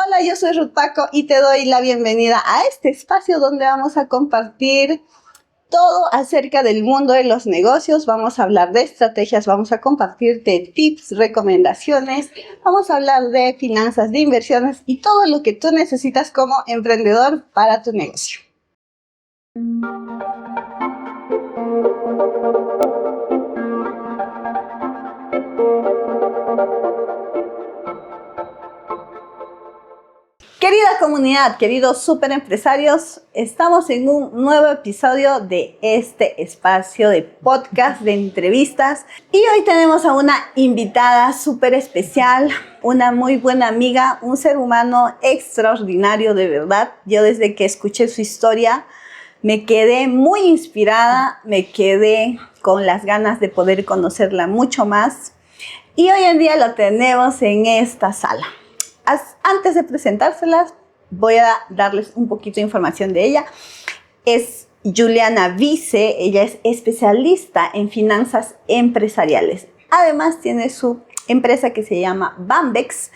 Hola, yo soy Ruth Paco y te doy la bienvenida a este espacio donde vamos a compartir todo acerca del mundo de los negocios. Vamos a hablar de estrategias, vamos a compartirte tips, recomendaciones, vamos a hablar de finanzas, de inversiones y todo lo que tú necesitas como emprendedor para tu negocio. Querida comunidad, queridos superempresarios, estamos en un nuevo episodio de este espacio de podcast, de entrevistas. Y hoy tenemos a una invitada súper especial, una muy buena amiga, un ser humano extraordinario de verdad. Yo desde que escuché su historia me quedé muy inspirada, me quedé con las ganas de poder conocerla mucho más. Y hoy en día lo tenemos en esta sala. Antes de presentárselas, voy a darles un poquito de información de ella. Es Juliana Vice, ella es especialista en finanzas empresariales. Además, tiene su empresa que se llama Bambex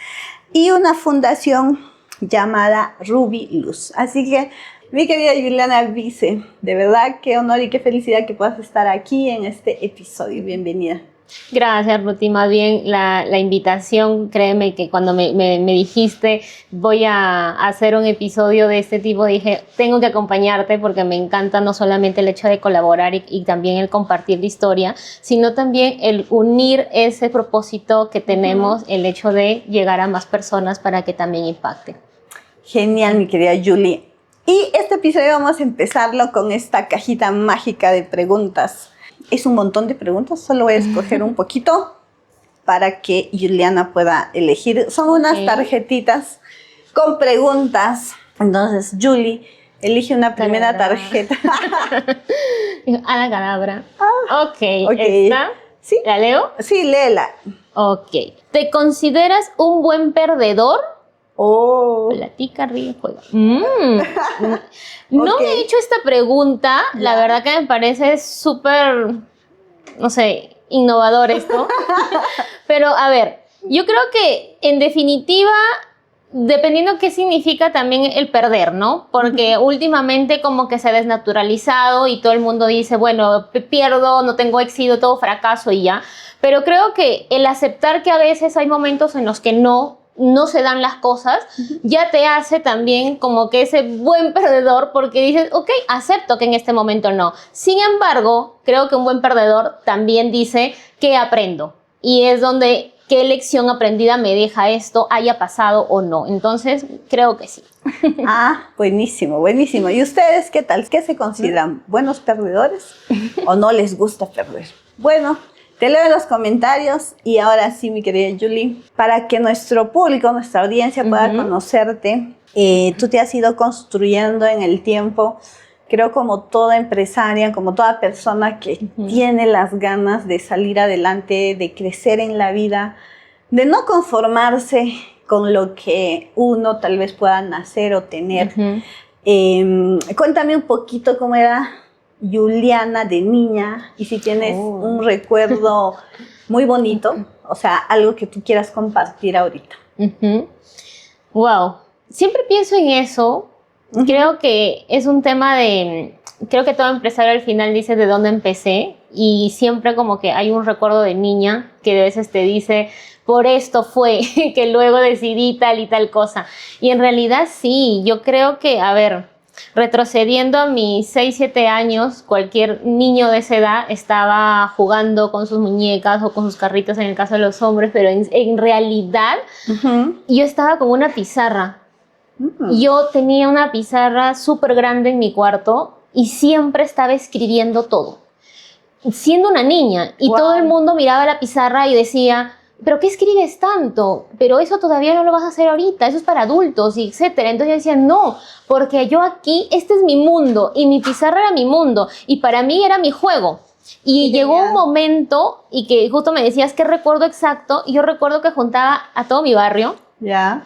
y una fundación llamada Ruby Luz. Así que, mi querida Juliana Vice, de verdad, qué honor y qué felicidad que puedas estar aquí en este episodio. Bienvenida. Gracias, Ruti. Más bien la invitación, créeme que cuando me dijiste voy a hacer un episodio de este tipo, dije, tengo que acompañarte porque me encanta no solamente el hecho de colaborar y también el compartir la historia, sino también el unir ese propósito que tenemos, el hecho de llegar a más personas para que también impacte. Genial, mi querida Julie. Y este episodio vamos a empezarlo con esta cajita mágica de preguntas. Es un montón de preguntas, solo voy a escoger un poquito para que Juliana pueda elegir. Son unas tarjetitas con preguntas. Entonces, Julie, elige una primera tarjeta. A la cadabra. Ok, ¿esta? ¿Sí? ¿La leo? Sí, léela. Ok. ¿Te consideras un buen perdedor? Platica, ríe, juega. No me he hecho esta pregunta, la verdad que me parece súper, no sé, innovador esto. Pero a ver, yo creo que en definitiva, dependiendo qué significa también el perder, ¿no? Porque últimamente como que se ha desnaturalizado y todo el mundo dice, bueno, pierdo, no tengo éxito, todo fracaso y ya. Pero creo que el aceptar que a veces hay momentos en los que no se dan las cosas, ya te hace también como que ese buen perdedor, porque dices, ok, acepto que en este momento no. Sin embargo, creo que un buen perdedor también dice que aprendo. Y es donde, qué lección aprendida me deja esto, haya pasado o no. Entonces, creo que sí. Buenísimo, buenísimo. ¿Y ustedes qué tal? ¿Qué se consideran? ¿Buenos perdedores o no les gusta perder? Bueno, te leo en los comentarios y ahora sí, mi querida Julie, para que nuestro público, nuestra audiencia pueda conocerte, tú te has ido construyendo en el tiempo, creo como toda empresaria, como toda persona que tiene las ganas de salir adelante, de crecer en la vida, de no conformarse con lo que uno tal vez pueda nacer o tener. Cuéntame un poquito cómo era Juliana de niña y si tienes un recuerdo muy bonito, o sea, algo que tú quieras compartir ahorita. Wow, siempre pienso en eso. Creo que es un tema de, creo que todo empresario al final dice de dónde empecé y siempre como que hay un recuerdo de niña que a veces te dice, por esto fue que luego decidí tal y tal cosa. Y en realidad sí, yo creo que, a ver, retrocediendo a mis 6, 7 años, cualquier niño de esa edad estaba jugando con sus muñecas o con sus carritos en el caso de los hombres, pero en realidad yo estaba con una pizarra. Yo tenía una pizarra súper grande en mi cuarto y siempre estaba escribiendo todo. Siendo una niña y todo el mundo miraba la pizarra y decía, ¿pero qué escribes tanto? Pero eso todavía no lo vas a hacer ahorita, eso es para adultos, y etcétera. Entonces yo decía, no, porque yo aquí, este es mi mundo, y mi pizarra era mi mundo, y para mí era mi juego. Y llegó un momento, y que justo me decías qué recuerdo exacto, y yo recuerdo que juntaba a todo mi barrio,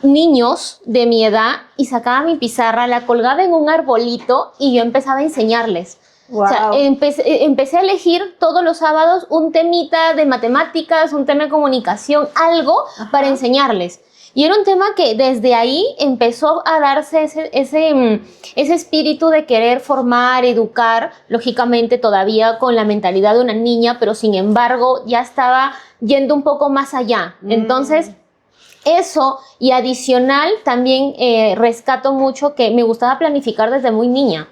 niños de mi edad, y sacaba mi pizarra, la colgaba en un arbolito, y yo empezaba a enseñarles. O sea, empecé a elegir todos los sábados un temita de matemáticas, un tema de comunicación, algo para enseñarles. Y era un tema que desde ahí empezó a darse ese espíritu de querer formar, educar, lógicamente todavía con la mentalidad de una niña, pero sin embargo ya estaba yendo un poco más allá. Entonces, eso, y adicional también rescato mucho que me gustaba planificar desde muy niña.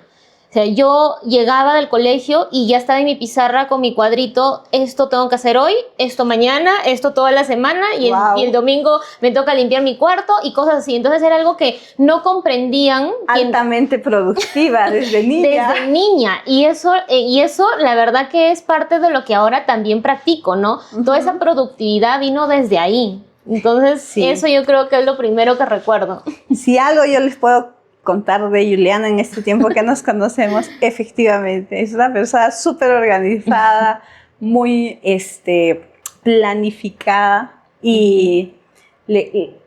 O sea, yo llegaba del colegio y ya estaba en mi pizarra con mi cuadrito, esto tengo que hacer hoy, esto mañana, esto toda la semana, y el domingo me toca limpiar mi cuarto y cosas así. Entonces era algo que no comprendían. Altamente productiva desde niña. Desde niña. Y eso, la verdad que es parte de lo que ahora también practico, ¿no? Toda esa productividad vino desde ahí. Entonces, eso yo creo que es lo primero que recuerdo. Si algo yo les puedo contar de Juliana en este tiempo que nos conocemos, efectivamente, es una persona súper organizada, muy planificada, y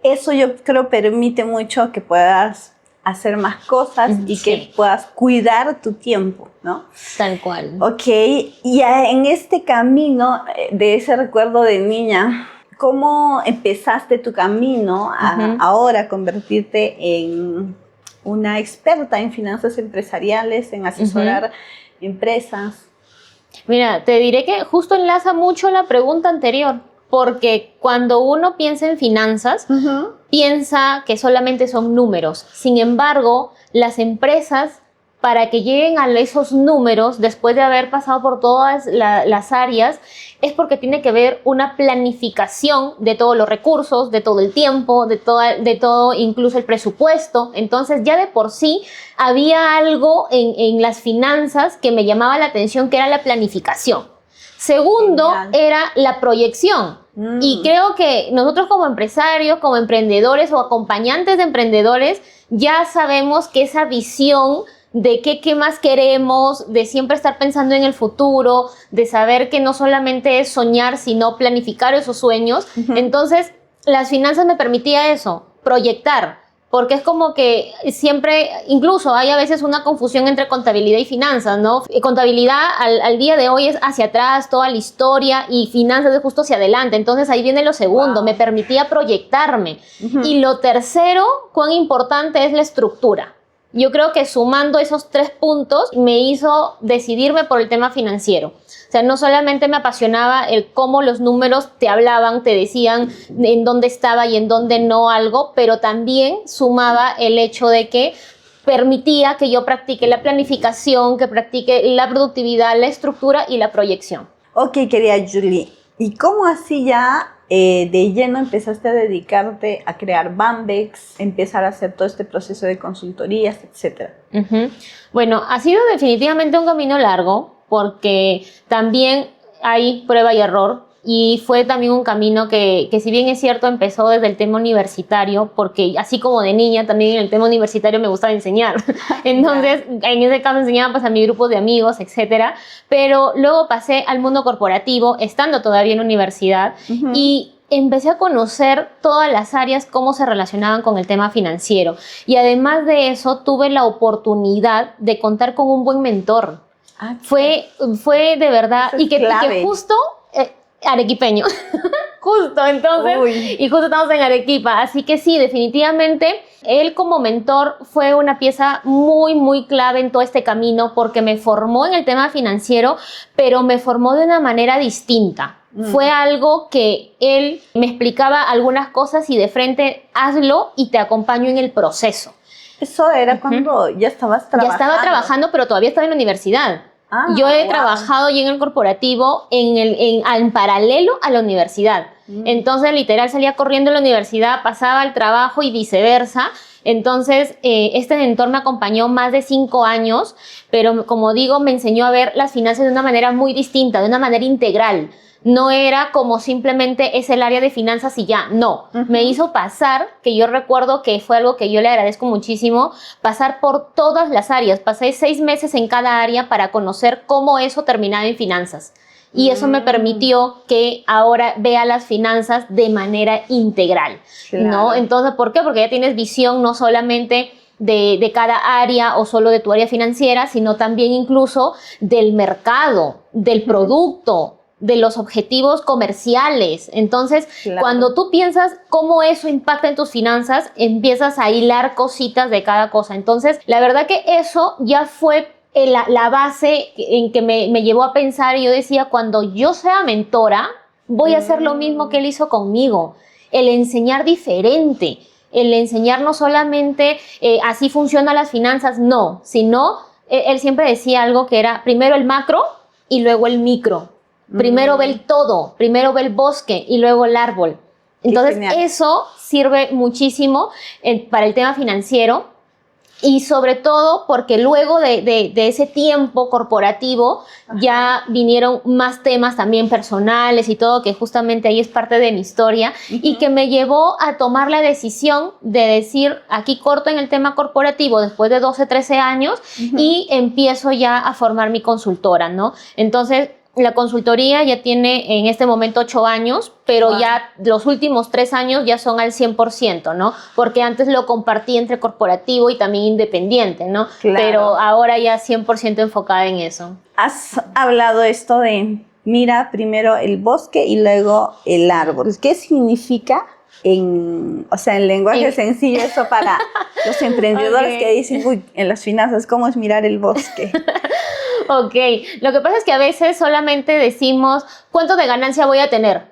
eso yo creo permite mucho que puedas hacer más cosas y que puedas cuidar tu tiempo, ¿no? Tal cual. Ok, y en este camino de ese recuerdo de niña, ¿cómo empezaste tu camino a ahora convertirte en una experta en finanzas empresariales, en asesorar empresas? Mira, te diré que justo enlaza mucho la pregunta anterior, porque cuando uno piensa en finanzas, piensa que solamente son números. Sin embargo, las empresas, para que lleguen a esos números, después de haber pasado por todas las áreas, es porque tiene que haber una planificación de todos los recursos, de todo el tiempo, de todo, incluso el presupuesto. Entonces, ya de por sí había algo en las finanzas que me llamaba la atención, que era la planificación. Segundo, era la proyección. Y creo que nosotros como empresarios, como emprendedores o acompañantes de emprendedores, ya sabemos que esa visión de qué más queremos, de siempre estar pensando en el futuro, de saber que no solamente es soñar, sino planificar esos sueños. Entonces, las finanzas me permitía eso, proyectar, porque es como que siempre, incluso hay a veces una confusión entre contabilidad y finanzas, ¿no? Contabilidad al día de hoy es hacia atrás, toda la historia, y finanzas es justo hacia adelante. Entonces ahí viene lo segundo, me permitía proyectarme. Y lo tercero, cuán importante es la estructura. Yo creo que sumando esos 3 puntos me hizo decidirme por el tema financiero. O sea, no solamente me apasionaba el cómo los números te hablaban, te decían en dónde estaba y en dónde no algo, pero también sumaba el hecho de que permitía que yo practique la planificación, que practique la productividad, la estructura y la proyección. Ok, querida Julie, ¿y cómo así ya de lleno empezaste a dedicarte a crear Bambex, empezar a hacer todo este proceso de consultorías, etcétera? Bueno, ha sido definitivamente un camino largo, porque también hay prueba y error, y fue también un camino que si bien es cierto empezó desde el tema universitario, porque así como de niña también en el tema universitario me gustaba enseñar. Entonces en ese caso enseñaba pues a mi grupo de amigos, etcétera, pero luego pasé al mundo corporativo estando todavía en universidad y empecé a conocer todas las áreas, cómo se relacionaban con el tema financiero, y además de eso tuve la oportunidad de contar con un buen mentor. Fue de verdad, y que justo arequipeño, justo entonces, y justo estamos en Arequipa, así que sí, definitivamente él como mentor fue una pieza muy, muy clave en todo este camino, porque me formó en el tema financiero, pero me formó de una manera distinta. Fue algo que él me explicaba algunas cosas y de frente, hazlo y te acompaño en el proceso. Eso era cuando ya estabas trabajando. Ya estaba trabajando, pero todavía estaba en la universidad. Yo he trabajado ya en el corporativo en paralelo a la universidad. Entonces, literal, salía corriendo a la universidad, pasaba al trabajo y viceversa. Entonces, este mentor me acompañó más de 5 años, pero como digo, me enseñó a ver las finanzas de una manera muy distinta, de una manera integral. No era como simplemente es el área de finanzas y ya, no. Me hizo pasar, que yo recuerdo que fue algo que yo le agradezco muchísimo, pasar por todas las áreas. Pasé 6 meses en cada área para conocer cómo eso terminaba en finanzas. Y eso me permitió que ahora vea las finanzas de manera integral, ¿no? Entonces, ¿por qué? Porque ya tienes visión no solamente de cada área o solo de tu área financiera, sino también incluso del mercado, del producto, de los objetivos comerciales. Entonces, Claro. cuando tú piensas cómo eso impacta en tus finanzas, empiezas a hilar cositas de cada cosa. Entonces, la verdad que eso ya fue la base en que me llevó a pensar, y yo decía, cuando yo sea mentora, voy a hacer lo mismo que él hizo conmigo, el enseñar diferente, el enseñar no solamente así funcionan las finanzas, no, sino él siempre decía algo que era primero el macro y luego el micro. Primero ve el todo, primero ve el bosque y luego el árbol. Entonces, genial. eso sirve muchísimo para el tema financiero. Y sobre todo porque luego de ese tiempo corporativo ya vinieron más temas también personales y todo, que justamente ahí es parte de mi historia, y que me llevó a tomar la decisión de decir, aquí corto en el tema corporativo después de 12, 13 años y empiezo ya a formar mi consultora, ¿no? Entonces, la consultoría ya tiene en este momento 8 años, pero Wow. ya los últimos 3 años ya son al 100%, ¿no? Porque antes lo compartí entre corporativo y también independiente, ¿no? Claro. Pero ahora ya 100% enfocada en eso. Has hablado esto de, mira primero el bosque y luego el árbol. ¿Qué significa en lenguaje sencillo eso para los emprendedores Ok. que dicen, uy, en las finanzas, ¿cómo es mirar el bosque? Ok, lo que pasa es que a veces solamente decimos, ¿cuánto de ganancia voy a tener?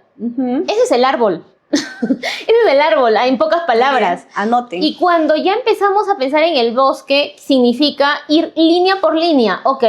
Ese es el árbol. Ese es el árbol, en pocas palabras. Bien, anoten. Y cuando ya empezamos a pensar en el bosque, significa ir línea por línea. Ok,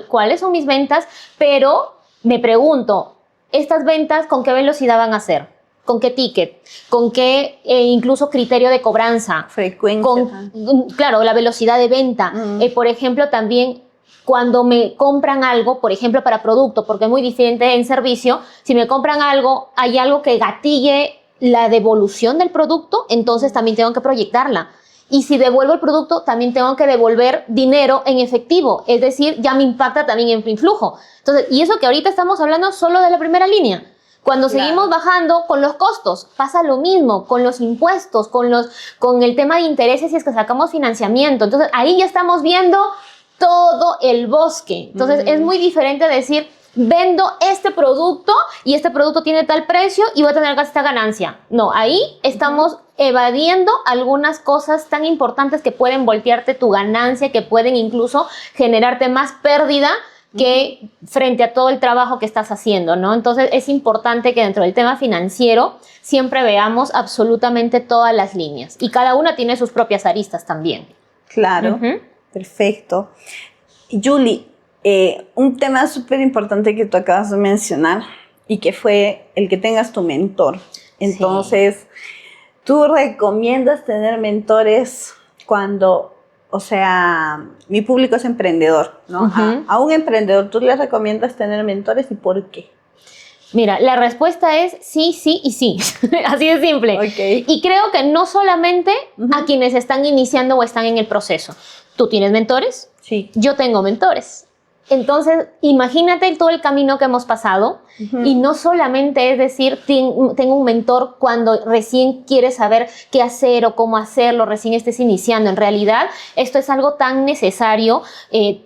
¿cuáles son mis ventas? Pero me pregunto, ¿estas ventas con qué velocidad van a ser? ¿Con qué ticket? ¿Con qué incluso criterio de cobranza? Frecuencia. Claro, la velocidad de venta. Por ejemplo, también cuando me compran algo, por ejemplo, para producto, porque es muy diferente en servicio, si me compran algo, hay algo que gatille la devolución del producto, entonces también tengo que proyectarla. Y si devuelvo el producto, también tengo que devolver dinero en efectivo, es decir, ya me impacta también en influjo. Entonces, y eso que ahorita estamos hablando solo de la primera línea. Cuando Claro. seguimos bajando con los costos, pasa lo mismo, con los impuestos, con el tema de intereses, si es que sacamos financiamiento. Entonces, ahí ya estamos viendo todo el bosque. Entonces, es muy diferente decir, vendo este producto y este producto tiene tal precio y voy a tener esta ganancia. No, ahí estamos evadiendo algunas cosas tan importantes que pueden voltearte tu ganancia, que pueden incluso generarte más pérdida que frente a todo el trabajo que estás haciendo, ¿no? Entonces, es importante que dentro del tema financiero siempre veamos absolutamente todas las líneas y cada una tiene sus propias aristas también. Claro, perfecto. Julie, un tema súper importante que tú acabas de mencionar y que fue el que tengas tu mentor. Entonces, ¿tú recomiendas tener mentores cuando, o sea, mi público es emprendedor, ¿no? A un emprendedor, ¿tú le recomiendas tener mentores y por qué? Mira, la respuesta es sí, sí y sí. Así de simple. Okay. Y creo que no solamente a quienes están iniciando o están en el proceso. ¿Tú tienes mentores? Sí. Yo tengo mentores. Entonces, imagínate todo el camino que hemos pasado y no solamente es decir, tengo un mentor cuando recién quieres saber qué hacer o cómo hacerlo, recién estés iniciando. En realidad, esto es algo tan necesario.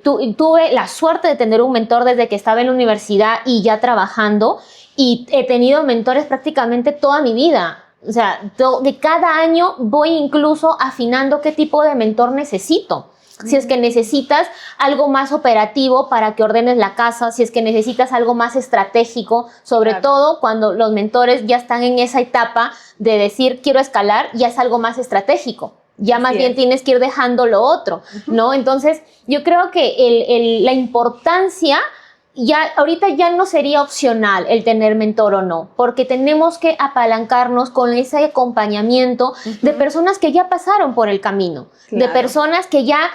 Tuve la suerte de tener un mentor desde que estaba en la universidad y ya trabajando, y he tenido mentores prácticamente toda mi vida. O sea, de cada año voy incluso afinando qué tipo de mentor necesito. Si es que necesitas algo más operativo para que ordenes la casa, si es que necesitas algo más estratégico, sobre todo cuando los mentores ya están en esa etapa de decir quiero escalar, ya es algo más estratégico. Ya más bien tienes que ir dejando lo otro, ¿no? Entonces, yo creo que la importancia ahorita ya no sería opcional el tener mentor o no, porque tenemos que apalancarnos con ese acompañamiento de personas que ya pasaron por el camino, de personas que ya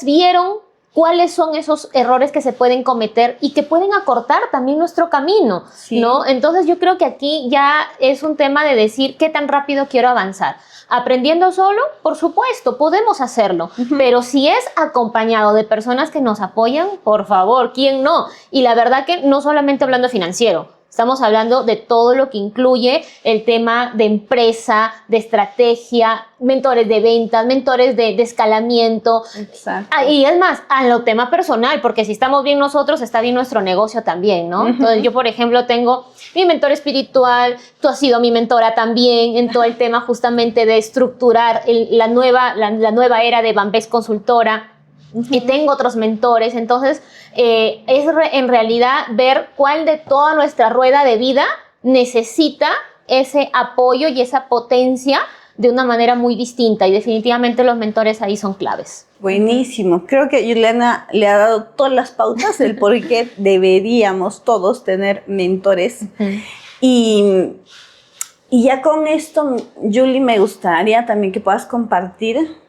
vieron cuáles son esos errores que se pueden cometer y que pueden acortar también nuestro camino, ¿no? Entonces yo creo que aquí ya es un tema de decir qué tan rápido quiero avanzar. Aprendiendo solo, por supuesto, podemos hacerlo, pero si es acompañado de personas que nos apoyan, por favor, ¿quién no? Y la verdad que no solamente hablando financiero, Estamos hablando de todo lo que incluye el tema de empresa, de estrategia, mentores de ventas, mentores de escalamiento. Exacto. Y es más, a lo tema personal, porque si estamos bien nosotros, está bien nuestro negocio también, ¿no? Entonces yo, por ejemplo, tengo mi mentor espiritual, tú has sido mi mentora también en todo el tema justamente de estructurar la nueva era de Bambés Consultora. Y tengo otros mentores, entonces en realidad ver cuál de toda nuestra rueda de vida necesita ese apoyo y esa potencia de una manera muy distinta, y definitivamente los mentores ahí son claves. Buenísimo. Creo que Juliana le ha dado todas las pautas del por qué deberíamos todos tener mentores. Y ya con esto, Julie, me gustaría también que puedas compartir.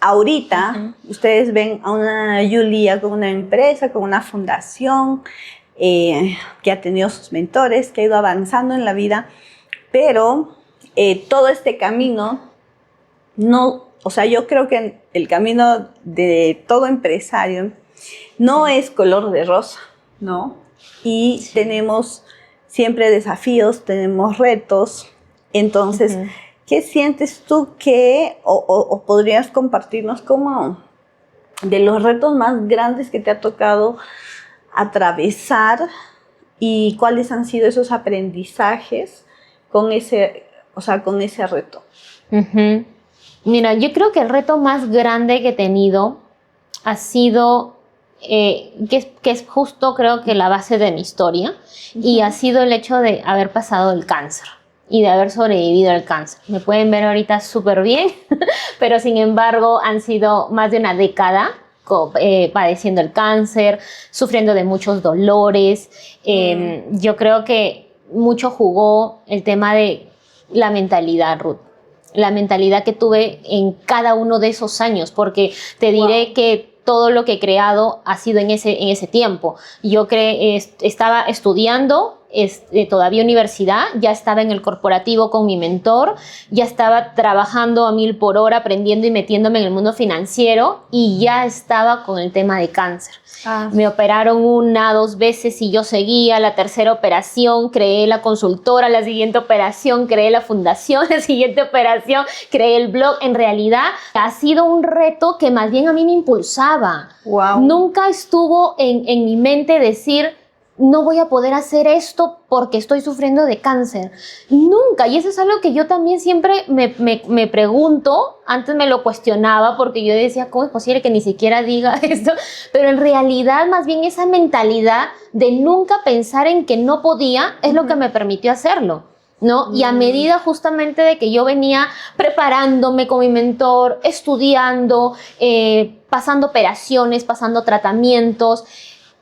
Ahorita, ustedes ven a una Julia con una empresa, con una fundación, que ha tenido sus mentores, que ha ido avanzando en la vida, pero todo este camino, yo creo que el camino de todo empresario no es color de rosa, ¿no? Y tenemos siempre desafíos, tenemos retos, entonces... ¿Qué sientes tú o podrías compartirnos como de los retos más grandes que te ha tocado atravesar y cuáles han sido esos aprendizajes con ese reto? Mira, yo creo que el reto más grande que he tenido ha sido, que es justo creo que la base de mi historia, y ha sido el hecho de haber pasado el cáncer y de haber sobrevivido al cáncer. Me pueden ver ahorita súper bien, pero sin embargo han sido más de una década padeciendo el cáncer, sufriendo de muchos dolores. Yo creo que mucho jugó el tema de la mentalidad, Ruth. La mentalidad que tuve en cada uno de esos años, porque te diré que todo lo que he creado ha sido en ese tiempo. Yo estaba estudiando, todavía universidad, ya estaba en el corporativo con mi mentor, ya estaba trabajando a 1000 por hora, aprendiendo y metiéndome en el mundo financiero, y ya estaba con el tema de cáncer. Me operaron 1, 2 veces y yo seguía. La tercera operación creé la consultora, la siguiente operación creé la fundación, la siguiente operación creé el blog. En realidad ha sido un reto que más bien a mí me impulsaba. Nunca estuvo en mi mente decir, no voy a poder hacer esto porque estoy sufriendo de cáncer. Nunca. Y eso es algo que yo también siempre me pregunto. Antes me lo cuestionaba porque yo decía, ¿cómo es posible que ni siquiera diga esto? Pero en realidad, más bien esa mentalidad de nunca pensar en que no podía es lo que me permitió hacerlo, ¿no? Y a medida justamente de que yo venía preparándome con mi mentor, estudiando, pasando operaciones, pasando tratamientos,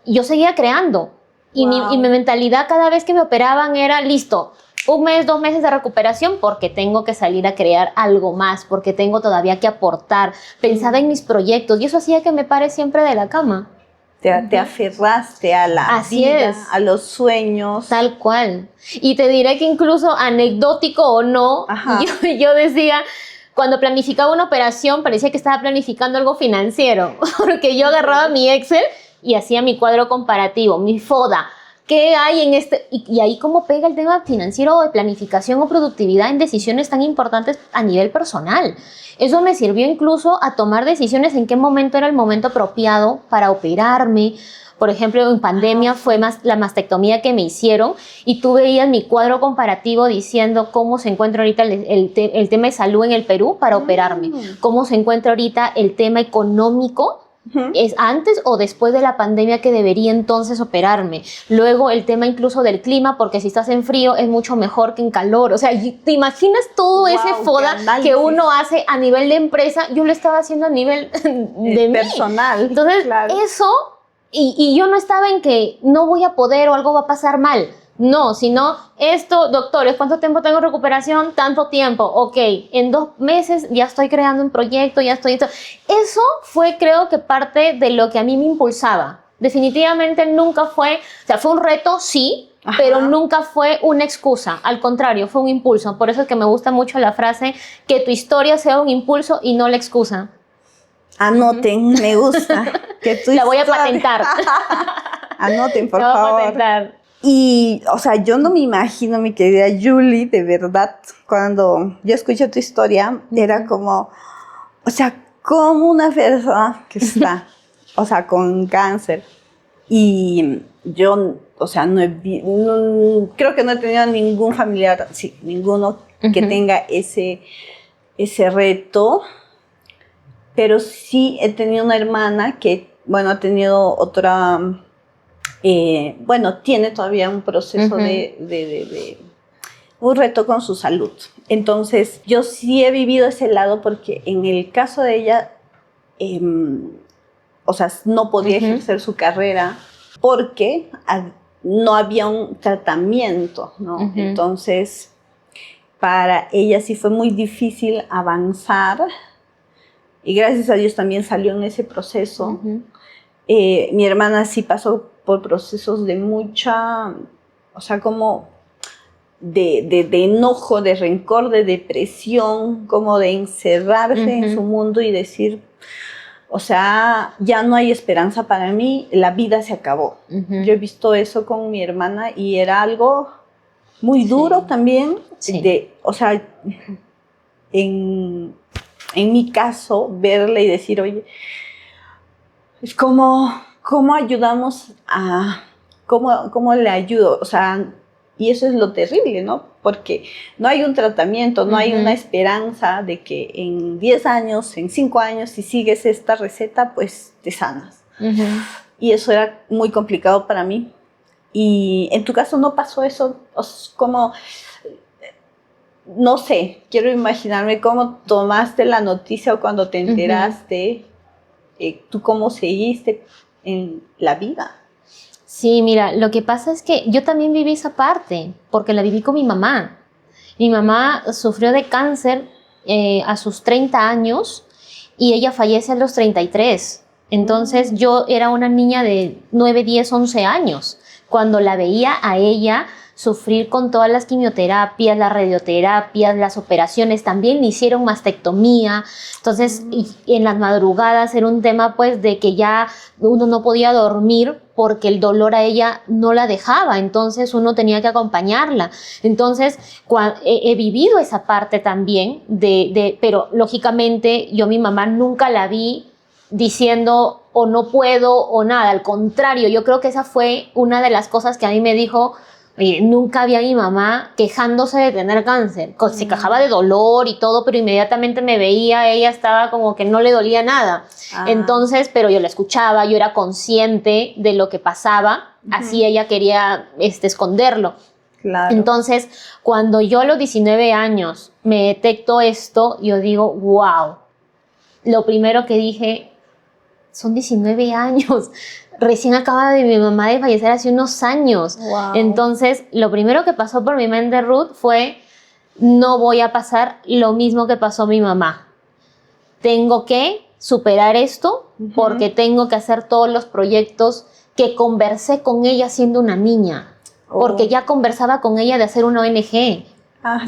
yo seguía creando. Y mi mentalidad cada vez que me operaban era, listo, 1 mes, 2 meses de recuperación porque tengo que salir a crear algo más, porque tengo todavía que aportar. Pensaba en mis proyectos y eso hacía que me pare siempre de la cama. Te aferraste a la vida, a los sueños. Tal cual. Y te diré que incluso anecdótico o no, yo decía... Cuando planificaba una operación parecía que estaba planificando algo financiero, porque yo agarraba mi Excel y hacía mi cuadro comparativo, mi FODA. ¿Qué hay en este? Y ahí cómo pega el tema financiero o de planificación o productividad en decisiones tan importantes a nivel personal. Eso me sirvió incluso a tomar decisiones en qué momento era el momento apropiado para operarme. Por ejemplo, en pandemia fue la mastectomía que me hicieron y tú veías mi cuadro comparativo diciendo cómo se encuentra ahorita el tema de salud en el Perú para operarme, cómo se encuentra ahorita el tema económico, es antes o después de la pandemia que debería entonces operarme. Luego el tema incluso del clima, porque si estás en frío es mucho mejor que en calor. O sea, ¿te imaginas todo ese FODA que uno hace a nivel de empresa? Yo lo estaba haciendo a nivel de personal. Entonces, eso... Y yo no estaba en que no voy a poder o algo va a pasar mal. No, sino esto, doctores, ¿cuánto tiempo tengo de recuperación? Tanto tiempo. Ok, en 2 meses ya estoy creando un proyecto, ya estoy... Eso fue, creo que, parte de lo que a mí me impulsaba. Definitivamente nunca fue... O sea, fue un reto, sí, pero nunca fue una excusa. Al contrario, fue un impulso. Por eso es que me gusta mucho la frase que tu historia sea un impulso y no la excusa. Anoten, me gusta. La voy a patentar. Anoten, por favor. Patentar. Y, o sea, yo no me imagino, mi querida Julie, de verdad, cuando yo escuché tu historia, era como, o sea, como una persona que está, o sea, con cáncer. Y yo, o sea, creo que no he tenido ningún familiar, sí, ninguno que tenga ese reto, pero sí he tenido una hermana que, bueno, ha tenido otra, bueno, tiene todavía un proceso de un reto con su salud. Entonces, yo sí he vivido ese lado porque en el caso de ella, o sea, no podía ejercer su carrera porque no había un tratamiento, ¿no? Entonces, para ella sí fue muy difícil avanzar y gracias a Dios también salió en ese proceso. Mi hermana sí pasó por procesos de mucha, o sea, como de enojo, de rencor, de depresión, como de encerrarse en su mundo y decir, o sea, ya no hay esperanza para mí, la vida se acabó. Yo he visto eso con mi hermana y era algo muy duro también, o sea, en mi caso, verle y decir, oye, es como, ¿cómo ayudamos a, cómo le ayudo? O sea, y eso es lo terrible, ¿no? Porque no hay un tratamiento, no hay una esperanza de que en 10 años, en 5 años, si sigues esta receta, pues te sanas. Y eso era muy complicado para mí. Y en tu caso no pasó eso, como, no sé, quiero imaginarme cómo tomaste la noticia o cuando te enteraste, tú cómo seguiste en la vida. Sí, mira, lo que pasa es que yo también viví esa parte, porque la viví con mi mamá. Mi mamá sufrió de cáncer a sus 30 años y ella fallece a los 33. Entonces yo era una niña de 9, 10, 11 años cuando la veía a ella sufrir con todas las quimioterapias, las radioterapias, las operaciones. También le hicieron mastectomía. Entonces, y en las madrugadas era un tema pues de que ya uno no podía dormir porque el dolor a ella no la dejaba, entonces uno tenía que acompañarla. Entonces, he vivido esa parte también, pero lógicamente yo a mi mamá nunca la vi diciendo o no puedo o nada, al contrario, yo creo que esa fue una de las cosas que a mí me dijo, nunca vi a mi mamá quejándose de tener cáncer, se quejaba de dolor y todo, pero inmediatamente me veía, ella estaba como que no le dolía nada. Entonces, pero yo la escuchaba, yo era consciente de lo que pasaba, así ella quería esconderlo. Claro. Entonces, cuando yo a los 19 años me detecto esto, yo digo, wow. Lo primero que dije, son 19 años. Recién acaba de mi mamá de fallecer hace unos años. Wow. Entonces, lo primero que pasó por mi mente, Ruth, fue, no voy a pasar lo mismo que pasó mi mamá. Tengo que superar esto porque tengo que hacer todos los proyectos que conversé con ella siendo una niña. Porque ya conversaba con ella de hacer una ONG.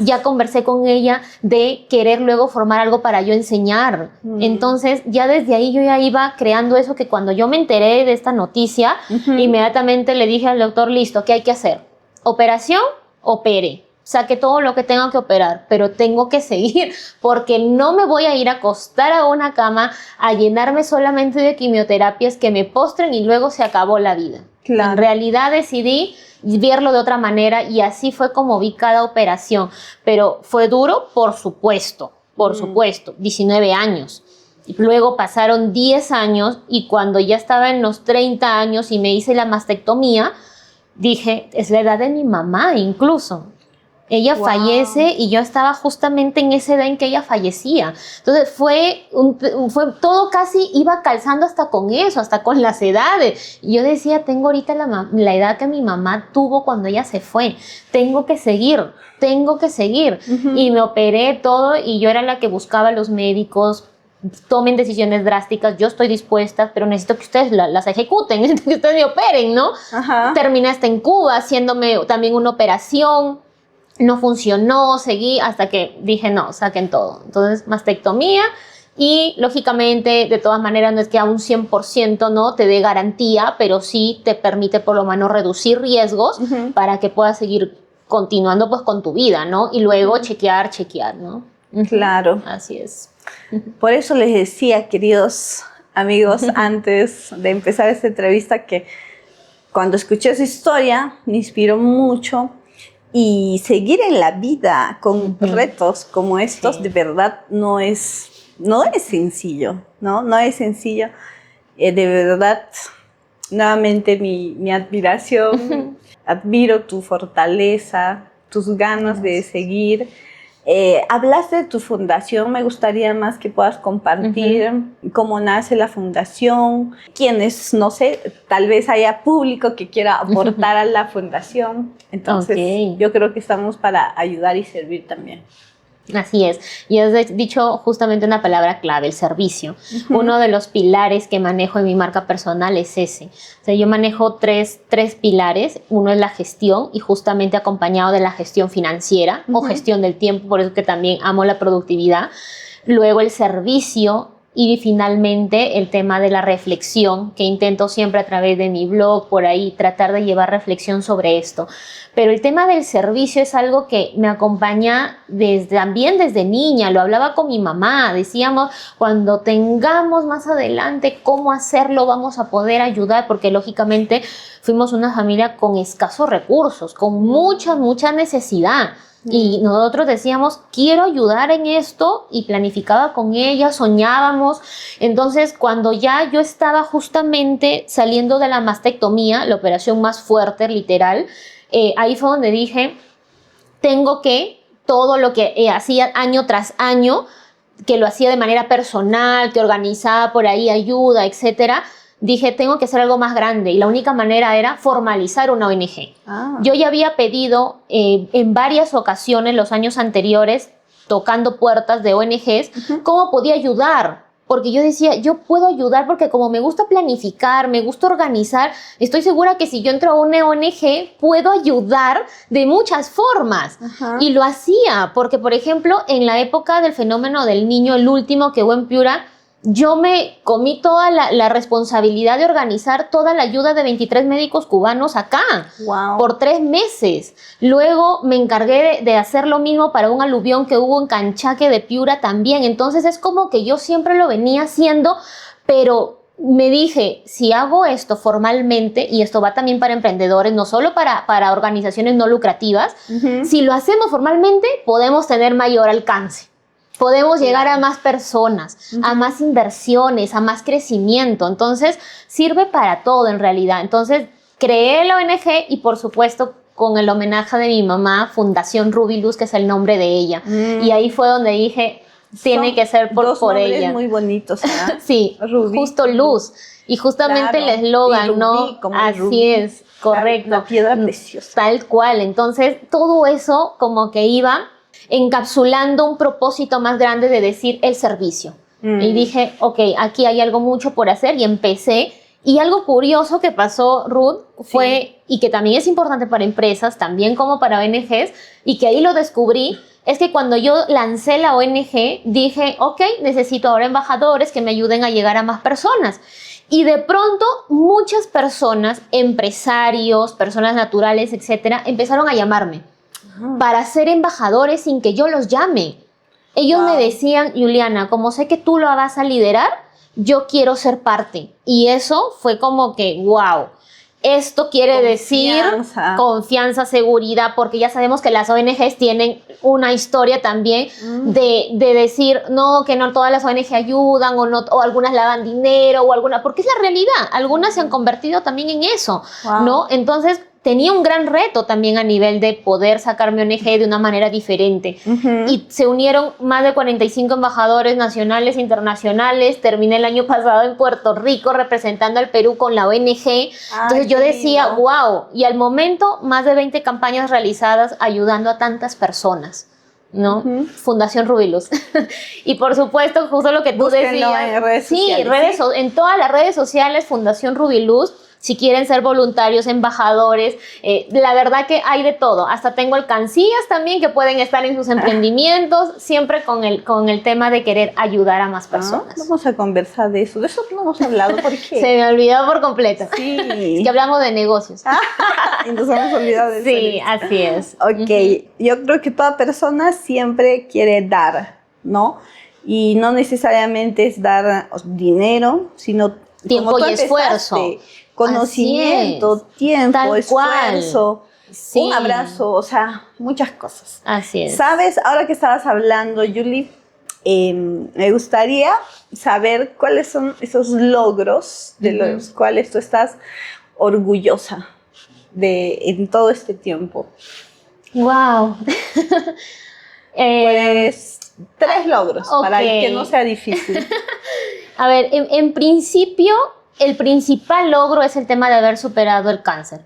Ya conversé con ella de querer luego formar algo para yo enseñar. Entonces, ya desde ahí yo ya iba creando eso que cuando yo me enteré de esta noticia, inmediatamente le dije al doctor, listo, ¿qué hay que hacer? ¿Operación? Opere. Saque todo lo que tenga que operar, pero tengo que seguir porque no me voy a ir a acostar a una cama a llenarme solamente de quimioterapias que me postren y luego se acabó la vida. Claro. En realidad decidí verlo de otra manera y así fue como vi cada operación. Pero fue duro, por supuesto, 19 años. Luego pasaron 10 años y cuando ya estaba en los 30 años y me hice la mastectomía, dije, es la edad de mi mamá incluso. Ella fallece y yo estaba justamente en esa edad en que ella fallecía. Entonces fue todo casi iba calzando hasta con eso, hasta con las edades. Y yo decía, tengo ahorita la edad que mi mamá tuvo cuando ella se fue. Tengo que seguir. Y me operé todo y yo era la que buscaba a los médicos. Tomen decisiones drásticas, yo estoy dispuesta, pero necesito que ustedes las ejecuten, necesito que ustedes me operen, ¿no? Terminé hasta en Cuba haciéndome también una operación. No funcionó, seguí hasta que dije, no, saquen todo. Entonces, mastectomía Y lógicamente, de todas maneras, no es que a un 100% no te dé garantía, pero sí te permite por lo menos reducir riesgos para que puedas seguir continuando pues con tu vida, ¿no? Y luego chequear, ¿no? Claro. Así es. Por eso les decía, queridos amigos, antes de empezar esta entrevista, que cuando escuché su historia me inspiró mucho, y seguir en la vida con retos como estos, de verdad no es sencillo, ¿no? No es sencillo. De verdad, nuevamente mi admiración, admiro tu fortaleza, tus ganas de seguir. Hablaste de tu fundación, me gustaría más que puedas compartir cómo nace la fundación, quiénes, no sé, tal vez haya público que quiera aportar a la fundación. Entonces, yo creo que estamos para ayudar y servir también. Así es, y has dicho justamente una palabra clave, el servicio. Uno de los pilares que manejo en mi marca personal es ese. O sea, yo manejo tres pilares. Uno es la gestión, y justamente acompañado de la gestión financiera o gestión del tiempo, por eso que también amo la productividad. Luego el servicio, y finalmente el tema de la reflexión, que intento siempre a través de mi blog, por ahí, tratar de llevar reflexión sobre esto. Pero el tema del servicio es algo que me acompaña también desde niña. Lo hablaba con mi mamá, decíamos, cuando tengamos más adelante cómo hacerlo, vamos a poder ayudar, porque lógicamente fuimos una familia con escasos recursos, con mucha necesidad. Y nosotros decíamos, quiero ayudar en esto, y planificaba con ella, soñábamos. Entonces, cuando ya yo estaba justamente saliendo de la mastectomía, la operación más fuerte, literal, ahí fue donde dije, tengo que, todo lo que hacía año tras año, que lo hacía de manera personal, que organizaba por ahí ayuda, etcétera, dije, tengo que hacer algo más grande, y la única manera era formalizar una ONG. Yo ya había pedido en varias ocasiones los años anteriores, tocando puertas de ONGs, cómo podía ayudar, porque yo decía, yo puedo ayudar porque como me gusta planificar, me gusta organizar, estoy segura que si yo entro a una ONG puedo ayudar de muchas formas. Y lo hacía, porque por ejemplo, en la época del fenómeno del niño, el último que hubo en Piura, yo me comí toda la responsabilidad de organizar toda la ayuda de 23 médicos cubanos acá, por 3 meses. Luego me encargué de hacer lo mismo para un aluvión que hubo en Canchaque de Piura también. Entonces es como que yo siempre lo venía haciendo, pero me dije, si hago esto formalmente, y esto va también para emprendedores, no solo para organizaciones no lucrativas, si lo hacemos formalmente, podemos tener mayor alcance. Podemos llegar a más personas, a más inversiones, a más crecimiento. Entonces, sirve para todo en realidad. Entonces, creé la ONG, y por supuesto, con el homenaje de mi mamá, Fundación Rubiluz, que es el nombre de ella. Y ahí fue donde dije, tiene que ser por ella. Muy bonitos, ¿verdad? Sí, Rubí, justo luz. Y justamente el eslogan, ¿no? Así es, correcto. La piedra preciosa. Tal cual. Entonces, todo eso como que iba encapsulando un propósito más grande de decir el servicio. Y dije, ok, aquí hay algo mucho por hacer, y empecé. Y algo curioso que pasó, Ruth, fue, y que también es importante para empresas, también como para ONGs, y que ahí lo descubrí, es que cuando yo lancé la ONG, dije, ok, necesito ahora embajadores que me ayuden a llegar a más personas. Y de pronto, muchas personas, empresarios, personas naturales, etcétera, empezaron a llamarme para ser embajadores sin que yo los llame. Ellos me decían, Juliana, como sé que tú lo vas a liderar, yo quiero ser parte. Y eso fue como que, wow. Esto quiere decir confianza, seguridad, porque ya sabemos que las ONGs tienen una historia también de decir, no, que no todas las ONG ayudan, o algunas lavan dinero, porque es la realidad. Algunas se han convertido también en eso, ¿no? Entonces, tenía un gran reto también a nivel de poder sacar mi ONG de una manera diferente. Y se unieron más de 45 embajadores nacionales e internacionales. Terminé el año pasado en Puerto Rico representando al Perú con la ONG. Entonces yo decía, wow. Y al momento, más de 20 campañas realizadas ayudando a tantas personas, ¿no? Fundación Rubiluz. Y por supuesto, justo lo que tú decías. En redes sociales, en todas las redes sociales, Fundación Rubiluz. si quieren ser voluntarios, embajadores, la verdad que hay de todo. Hasta tengo alcancías también que pueden estar en sus emprendimientos, siempre con el tema de querer ayudar a más personas. Vamos a conversar de eso no hemos hablado, ¿por qué? Se me olvidó por completo. Sí. Es que hablamos de negocios. Y nos hemos olvidado de eso. Sí, así es. Ok, yo creo que toda persona siempre quiere dar, ¿no? Y no necesariamente es dar dinero, sino tiempo como tú y esfuerzo. Conocimiento, tiempo, Tal esfuerzo, cual. Sí. un abrazo, o sea, muchas cosas. Así es. ¿Sabes? Ahora que estabas hablando, Julie, me gustaría saber cuáles son esos logros de los cuales tú estás orgullosa en todo este tiempo. Wow. Pues 3 logros, para que no sea difícil. A ver, en principio, el principal logro es el tema de haber superado el cáncer,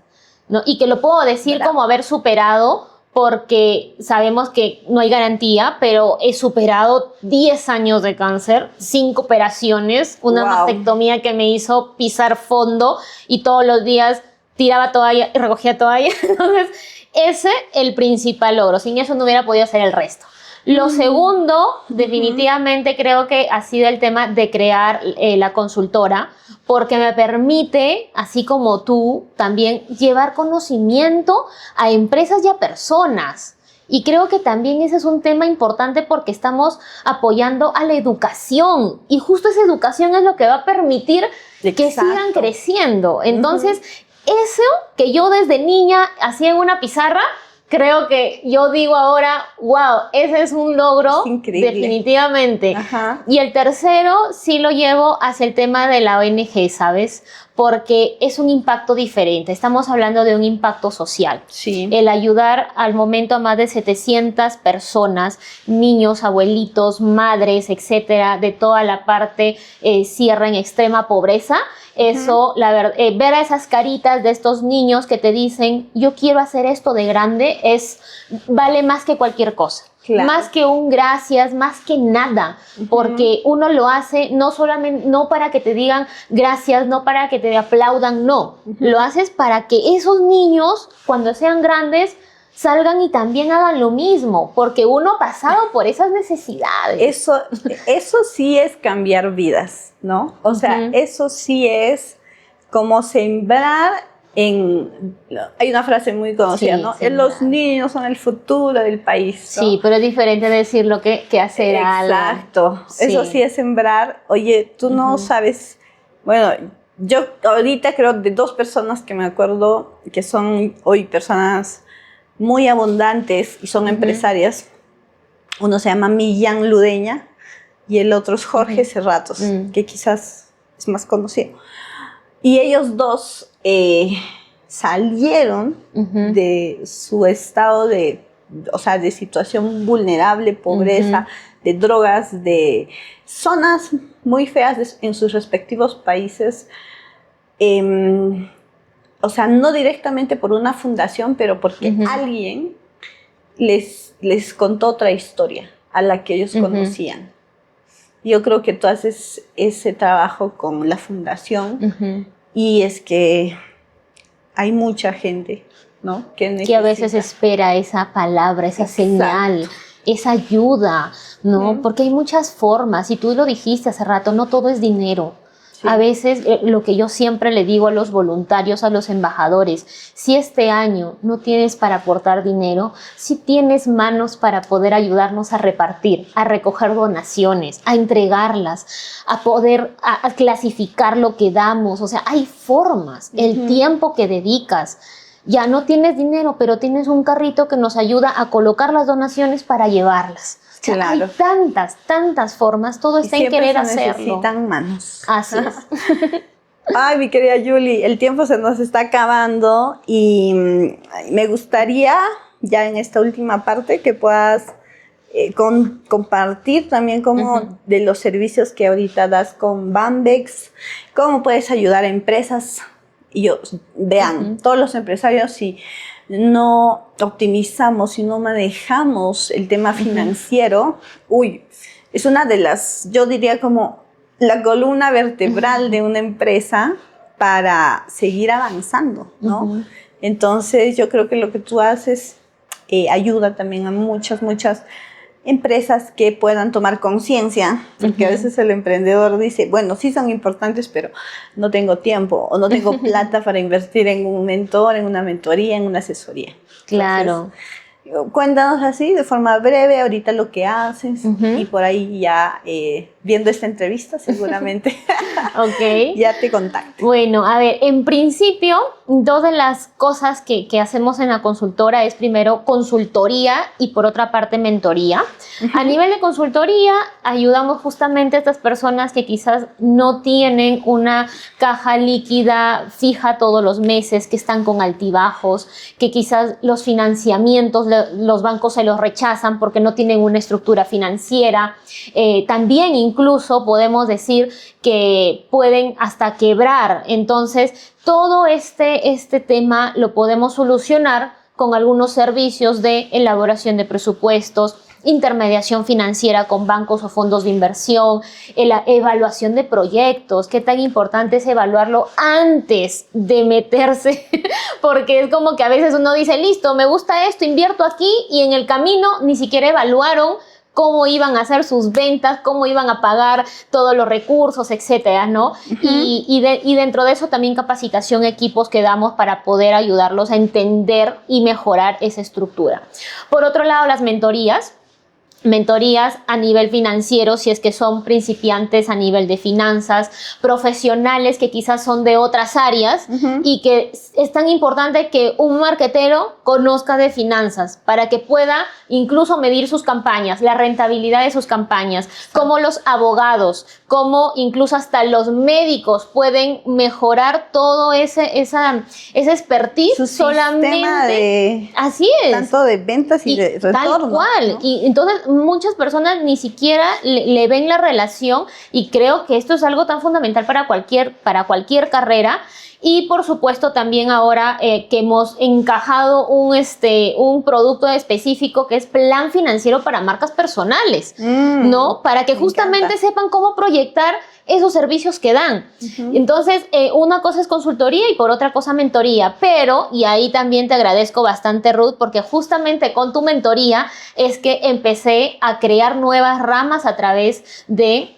¿no? Y que lo puedo decir ¿verdad? como haber superado porque sabemos que no hay garantía, pero he superado 10 años de cáncer, 5 operaciones, una mastectomía que me hizo pisar fondo y todos los días tiraba toalla y recogía toalla. Entonces, ese es el principal logro. Sin eso no hubiera podido hacer el resto. Lo segundo, definitivamente creo que ha sido el tema de crear la consultora, porque me permite, así como tú, también llevar conocimiento a empresas y a personas. Y creo que también ese es un tema importante porque estamos apoyando a la educación. Y justo esa educación es lo que va a permitir que sigan creciendo. Entonces, eso que yo desde niña hacía en una pizarra, creo que yo digo ahora, wow, ese es un logro definitivamente. Ajá. Y el tercero sí lo llevo hacia el tema de la ONG, ¿sabes? Porque es un impacto diferente. Estamos hablando de un impacto social. Sí. El ayudar al momento a más de 700 personas, niños, abuelitos, madres, etcétera, de toda la parte sierra en extrema pobreza. Eso, ver a esas caritas de estos niños que te dicen, yo quiero hacer esto de grande, vale más que cualquier cosa. Claro. Más que un gracias, más que nada, porque uno lo hace no solamente, no para que te digan gracias, no para que te aplaudan, no. Lo haces para que esos niños, cuando sean grandes, salgan y también hagan lo mismo, porque uno ha pasado por esas necesidades. Eso sí es cambiar vidas, ¿no? O sea, eso sí es como sembrar hay una frase muy conocida, ¿no? Los niños son el futuro del país, ¿no? Sí, pero es diferente decirlo que hacer algo. Exacto. Eso sí es sembrar. Oye, tú no sabes. Bueno, yo ahorita creo de 2 personas que me acuerdo que son hoy personas muy abundantes y son empresarias. Uno se llama Millán Ludeña y el otro es Jorge Cerratos, que quizás es más conocido. Y ellos 2 salieron de su estado de situación vulnerable, pobreza, de drogas, de zonas muy feas en sus respectivos países. O sea, no directamente por una fundación, pero porque alguien les contó otra historia a la que ellos conocían. Yo creo que tú haces ese trabajo con la fundación y es que hay mucha gente, ¿no? Que a veces espera esa palabra, esa señal, esa ayuda, ¿no? Porque hay muchas formas, y tú lo dijiste hace rato, no todo es dinero. Sí. A veces, lo que yo siempre le digo a los voluntarios, a los embajadores, si este año no tienes para aportar dinero, si tienes manos para poder ayudarnos a repartir, a recoger donaciones, a entregarlas, a poder a clasificar lo que damos. O sea, hay formas, el tiempo que dedicas. Ya no tienes dinero, pero tienes un carrito que nos ayuda a colocar las donaciones para llevarlas. O sea, claro. Hay tantas formas, todo está en querer hacerlo. Necesitan manos. Así es. Ay, mi querida Julie, el tiempo se nos está acabando y me gustaría, ya en esta última parte, que puedas compartir también como de los servicios que ahorita das con Bambex, cómo puedes ayudar a empresas. Y vean, todos los empresarios, si no optimizamos, si no manejamos el tema financiero, es una de las, yo diría como la columna vertebral de una empresa, para seguir avanzando, ¿no? Ujú. Entonces, yo creo que lo que tú haces ayuda también a muchas empresas que puedan tomar conciencia, porque a veces el emprendedor dice, bueno, sí son importantes, pero no tengo tiempo o no tengo plata para invertir en un mentor, en una mentoría, en una asesoría. Claro. Entonces, cuéntanos así, de forma breve, ahorita lo que haces y por ahí ya viendo esta entrevista seguramente Ok. ya te contacto. Bueno, a ver, en principio, dos de las cosas que hacemos en la consultora es primero consultoría y por otra parte mentoría. A nivel de consultoría, ayudamos justamente a estas personas que quizás no tienen una caja líquida fija todos los meses, que están con altibajos, que quizás los financiamientos, los bancos se los rechazan porque no tienen una estructura financiera. También incluso podemos decir que pueden hasta quebrar. Entonces, todo este tema lo podemos solucionar con algunos servicios de elaboración de presupuestos, intermediación financiera con bancos o fondos de inversión, la evaluación de proyectos. Qué tan importante es evaluarlo antes de meterse, porque es como que a veces uno dice, listo, me gusta esto, invierto aquí, y en el camino ni siquiera evaluaron cómo iban a hacer sus ventas, cómo iban a pagar todos los recursos, etcétera, ¿no? Y dentro de eso también capacitación, equipos que damos para poder ayudarlos a entender y mejorar esa estructura. Por otro lado, las mentorías a nivel financiero, si es que son principiantes a nivel de finanzas, profesionales que quizás son de otras áreas y que es tan importante que un marketero conozca de finanzas para que pueda incluso medir sus campañas, la rentabilidad de sus campañas, cómo los abogados, cómo incluso hasta los médicos pueden mejorar todo esa expertise Su solamente. Así es. Tanto de ventas y de retorno. Tal cual. ¿No? Y entonces muchas personas ni siquiera le ven la relación, y creo que esto es algo tan fundamental para cualquier carrera. Y por supuesto también ahora que hemos encajado un producto específico que es plan financiero para marcas personales, ¿no? Para que justamente sepan cómo proyectar esos servicios que dan. Entonces, una cosa es consultoría y por otra cosa mentoría, pero, y ahí también te agradezco bastante, Ruth, porque justamente con tu mentoría es que empecé a crear nuevas ramas a través de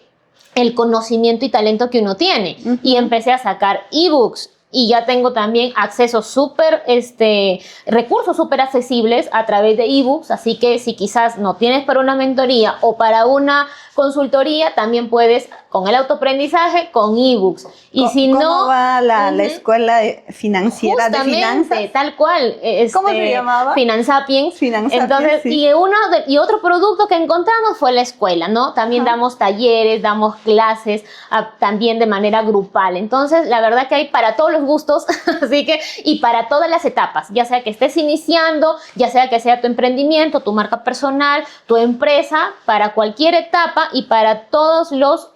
el conocimiento y talento que uno tiene. Y empecé a sacar ebooks. Y ya tengo también acceso recursos súper accesibles a través de ebooks. Así que si quizás no tienes para una mentoría o para una consultoría, también puedes con el autoaprendizaje, con ebooks. Y si no... ¿Cómo va la escuela financiera de finanzas? Tal cual. ¿Cómo se llamaba? Finansapiens. Entonces, sí. y otro producto que encontramos fue la escuela, ¿no? También damos talleres, damos clases, también de manera grupal. Entonces, la verdad que hay para todos los gustos, así que, y para todas las etapas, ya sea que estés iniciando, ya sea que sea tu emprendimiento, tu marca personal, tu empresa, para cualquier etapa y para todos los,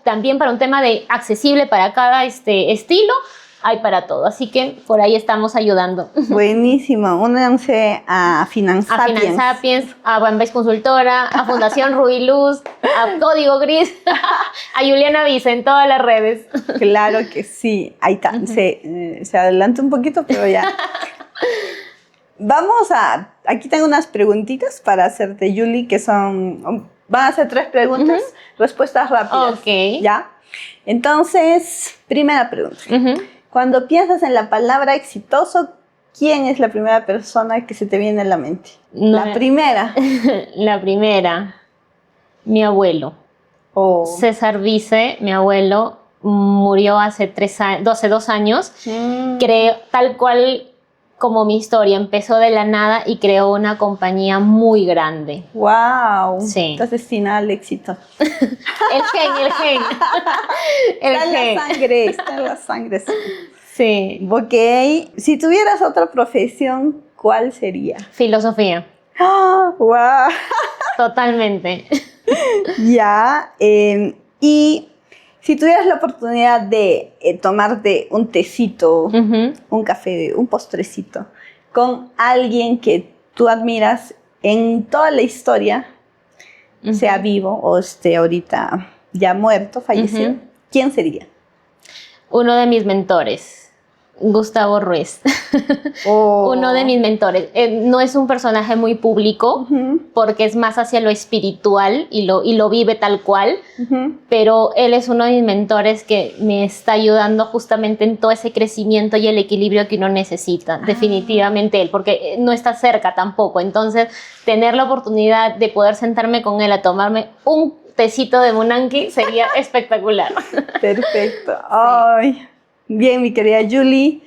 también para un tema de accesible para cada estilo, hay para todo. Así que por ahí estamos ayudando. Buenísimo. Únanse a Finansapiens. A Finansapiens, a Bambés Consultora, a Fundación Rubiluz, a Código Gris, a Juliana Vice en todas las redes. Claro que sí. Ahí está. Se adelanta un poquito, pero ya. Aquí tengo unas preguntitas para hacerte, Julie, que van a ser 3 preguntas, respuestas rápidas. Ok. ¿Ya? Entonces, primera pregunta. Cuando piensas en la palabra exitoso, ¿quién es la primera persona que se te viene a la mente? La primera. La primera. Mi abuelo. César Vice, mi abuelo, murió hace 2 años. Creo, tal cual como mi historia, empezó de la nada y creó una compañía muy grande. ¡Wow! Sí. Estás destinada al éxito. El gen. Está en la sangre. Sí. Ok. Si tuvieras otra profesión, ¿cuál sería? Filosofía. ¡Oh, wow! Totalmente. Ya. Y si tuvieras la oportunidad de tomarte un tecito, un café, un postrecito, con alguien que tú admiras en toda la historia, sea vivo o esté ahorita ya muerto, fallecido, ¿quién sería? Uno de mis mentores, Gustavo Ruiz. Oh. Uno de mis mentores. No es un personaje muy público, porque es más hacia lo espiritual y lo vive tal cual, pero él es uno de mis mentores que me está ayudando justamente en todo ese crecimiento y el equilibrio que uno necesita. Definitivamente él, porque no está cerca tampoco. Entonces, tener la oportunidad de poder sentarme con él a tomarme un tecito de Munanki sería espectacular. Perfecto. Ay, bien, mi querida Julie.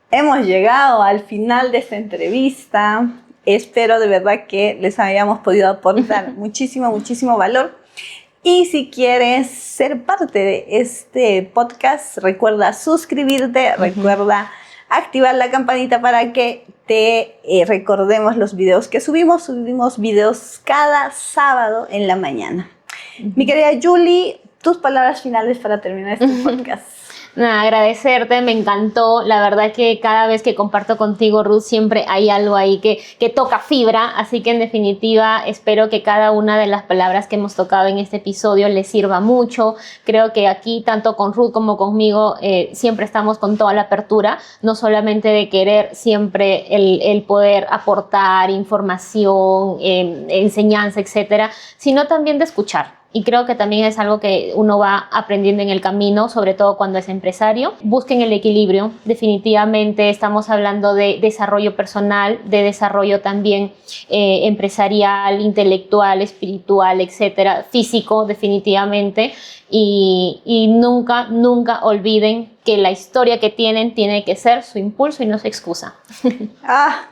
Hemos llegado al final de esta entrevista. Espero de verdad que les hayamos podido aportar muchísimo valor. Y si quieres ser parte de este podcast, recuerda suscribirte, recuerda activar la campanita para que te recordemos los videos que subimos. Subimos videos cada sábado en la mañana. Mi querida Julie, tus palabras finales para terminar este podcast. Nada, agradecerte, me encantó. La verdad que cada vez que comparto contigo, Ruth, siempre hay algo ahí que toca fibra. Así que en definitiva espero que cada una de las palabras que hemos tocado en este episodio les sirva mucho. Creo que aquí, tanto con Ruth como conmigo, siempre estamos con toda la apertura, no solamente de querer siempre el poder aportar información, enseñanza, etcétera, sino también de escuchar. Y creo que también es algo que uno va aprendiendo en el camino, sobre todo cuando es empresario. Busquen el equilibrio. Definitivamente estamos hablando de desarrollo personal, de desarrollo también empresarial, intelectual, espiritual, etcétera, físico, definitivamente. Y nunca olviden que la historia que tienen tiene que ser su impulso y no su excusa.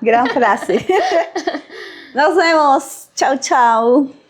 Gran frase. Nos vemos. Chau, chau.